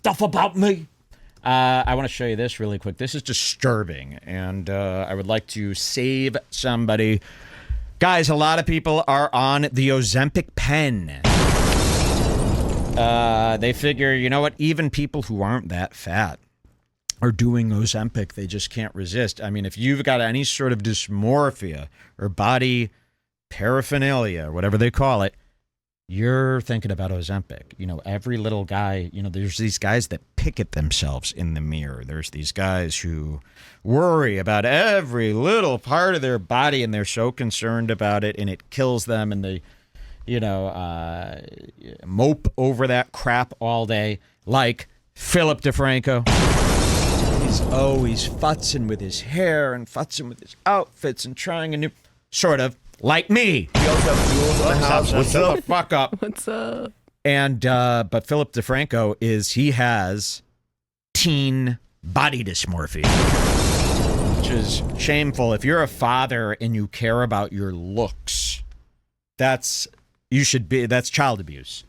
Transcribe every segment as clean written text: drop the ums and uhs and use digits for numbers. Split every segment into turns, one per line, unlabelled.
stuff about me. I want to show you this really quick. This is disturbing, and I would like to save somebody. Guys, a lot of people are on the Ozempic pen. They figure, you know what? Even people who aren't that fat are doing Ozempic. They just can't resist. I mean, if you've got any sort of dysmorphia or body paraphernalia, whatever they call it, you're thinking about Ozempic. You know, every little guy, you know, there's these guys that pick at themselves in the mirror. There's these guys who worry about every little part of their body, and they're so concerned about it, and it kills them, and they, you know, mope over that crap all day, like Phillip DeFranco. He's always futzing with his hair and futzing with his outfits and trying a new, sort of, like me.
We also have Jules in the house. What's up?
The fuck up.
What's up?
And, but Phillip DeFranco he has teen body dysmorphia, which is shameful. If you're a father and you care about your looks, that's child abuse.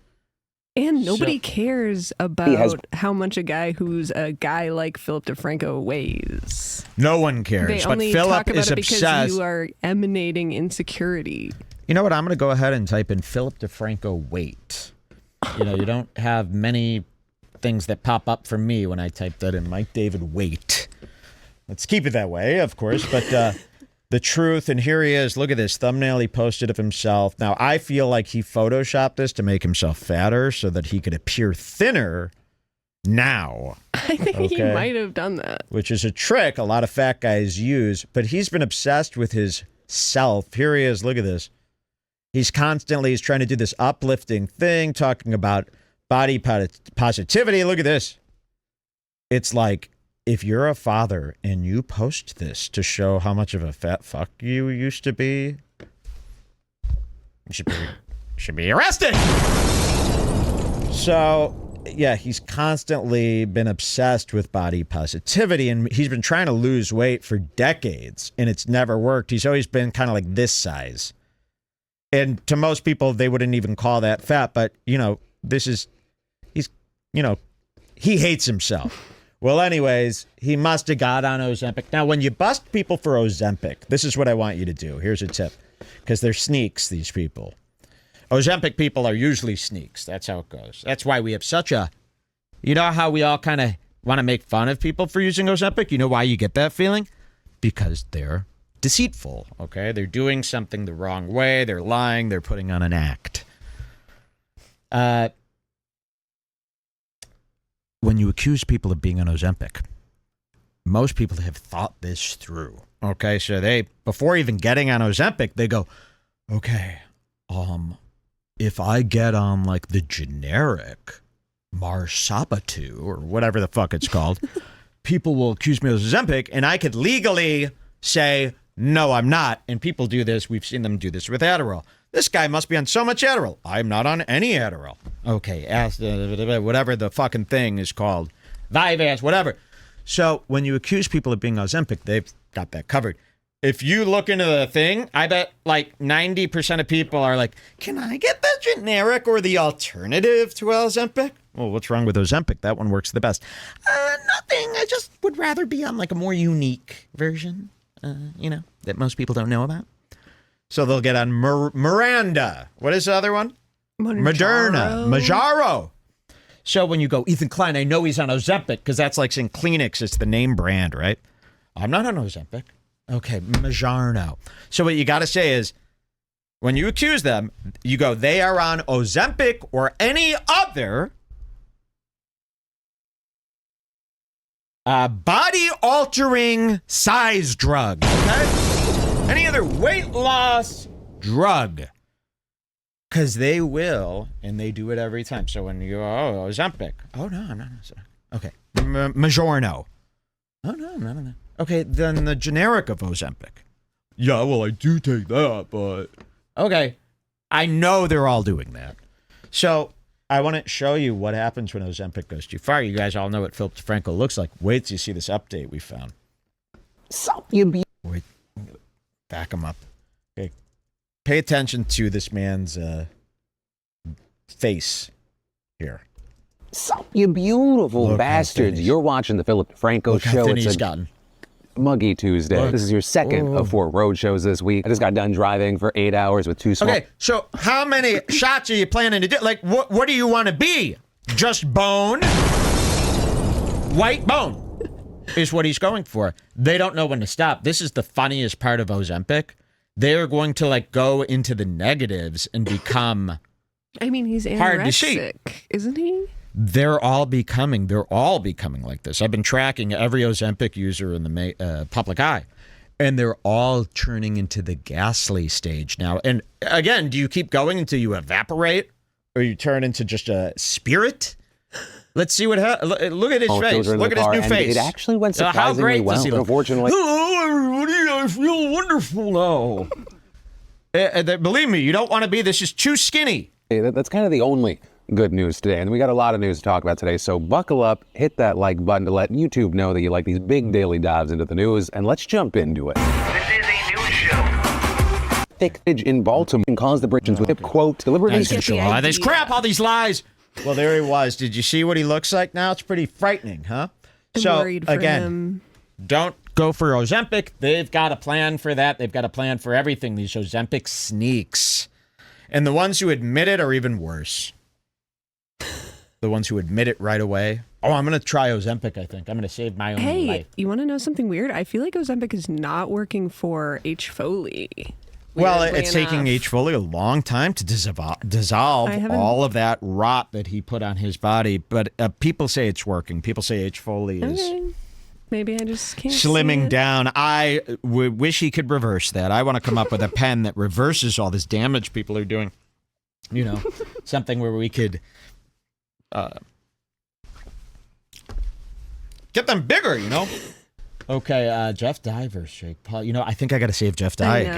And nobody cares about how much a guy who's a guy like Phillip DeFranco weighs.
No one cares.
They
but
only
Phillip
talk about
is
it because
obsessed.
you are emanating insecurity.
You know what? I'm going to go ahead and type in Phillip DeFranco weight. You know, you don't have many things that pop up for me when I type that in. Mike David weight. Let's keep it that way, of course. But the truth, and here he is. Look at this thumbnail he posted of himself. Now, I feel like he photoshopped this to make himself fatter so that he could appear thinner now.
I think he might have done that.
Which is a trick a lot of fat guys use, but he's been obsessed with his self. Here he is. Look at this. He's trying to do this uplifting thing, talking about body positivity. Look at this. It's like, if you're a father and you post this to show how much of a fat fuck you used to be, you should be arrested. So, yeah, he's constantly been obsessed with body positivity, and he's been trying to lose weight for decades, and it's never worked. He's always been kind of like this size. And to most people, they wouldn't even call that fat, but, you know, he hates himself. Well, anyways, he must have got on Ozempic. Now, when you bust people for Ozempic, this is what I want you to do. Here's a tip, because they're sneaks, these people. Ozempic people are usually sneaks. That's how it goes. That's why we have such a, you know how we all kind of want to make fun of people for using Ozempic? You know why you get that feeling? Because they're deceitful, okay? They're doing something the wrong way. They're lying. They're putting on an act. When you accuse people of being on Ozempic, most people have thought this through. Okay, so they, before even getting on Ozempic, they go, okay, if I get on like the generic Marsabatu or whatever the fuck it's called, people will accuse me of Ozempic, and I could legally say, no, I'm not. And people do this. We've seen them do this with Adderall. This guy must be on so much Adderall. I'm not on any Adderall. Okay, whatever the fucking thing is called. Vyvanse, whatever. So when you accuse people of being Ozempic, they've got that covered. If you look into the thing, I bet like 90% of people are like, can I get the generic or the alternative to Ozempic? Well, what's wrong with Ozempic? That one works the best. Nothing. I just would rather be on like a more unique version, that most people don't know about. So they'll get on Miranda. What is the other one? Moderna. Mounjaro. So when you go, Ethan Klein, I know he's on Ozempic, because that's like saying Kleenex. It's the name brand, right? I'm not on Ozempic. Okay, Mounjaro. So what you got to say is, when you accuse them, you go, they are on Ozempic or any other body-altering size drug, okay? Any other weight loss drug. Because they will, and they do it every time. So when you go, Ozempic. Oh, no, I'm not. Okay. Mounjaro. Oh, no. Okay, then the generic of Ozempic. Yeah, well, I do take that, but... Okay. I know they're all doing that. So I want to show you what happens when Ozempic goes too far. You guys all know what Phillip DeFranco looks like. Wait till you see this update we found. Wait. Back him up. Okay. Pay attention to this man's face here.
You beautiful
Look how
bastards.
thin
You're watching the Phillip DeFranco
Look how
show.
thin
It's
he's
a
gotten.
muggy Tuesday.
Look.
This is your second of 4 road shows this week. I just got done driving for 8 hours with 2 small...
Okay, so how many shots are you planning to do? Like, what do you want to be? Just bone? White bone is what he's going for. They don't know when to stop. This is the funniest part of Ozempic. They're going to, like, go into the negatives and become...
I mean, he's
hard to see.
anorexic, isn't he?
They're all becoming like this. I've been tracking every Ozempic user in the public eye, and they're all turning into the ghastly stage now. And again, do you keep going until you evaporate, or you turn into just a spirit? Let's see what look at his face. Look at his new face.
It actually went
How
surprisingly
great
well.
does he look?
Unfortunately,
Hello, everybody. I feel wonderful now. Believe me, you don't want to be. This is too skinny.
that's kind of the only good news today. And we got a lot of news to talk about today. So buckle up, hit that like button to let YouTube know that you like these big daily dives into the news. And let's jump into it.
This is a news show.
Thick in Baltimore caused the Britons with, quote, deliberately...
He's gonna show all this crap, all these lies. Well, there he was. Did you see what he looks like now? It's pretty frightening, huh?
I'm worried for him.
Don't go for Ozempic. They've got a plan for that. They've got a plan for everything. These Ozempic sneaks. And the ones who admit it are even worse. The ones who admit it right away. Oh, I'm going to try Ozempic, I think. I'm going to save my own
Hey,
life.
you want to know something weird? I feel like Ozempic is not working for H. Foley.
Well,
Weirdly
it's taking
enough.
H. Foley a long time to dissolve
I haven't-
all of that rot that he put on his body. But people say it's working. People say H. Foley is...
Okay. Maybe I just can't see
slimming
it.
down. I wish he could reverse that. I want to come up with a pen that reverses all this damage people are doing. You know, something where we could get them bigger, you know? Okay, Jeff Dye versus Jake Paul. You know, I think I got to save Jeff Dye
I know.
again.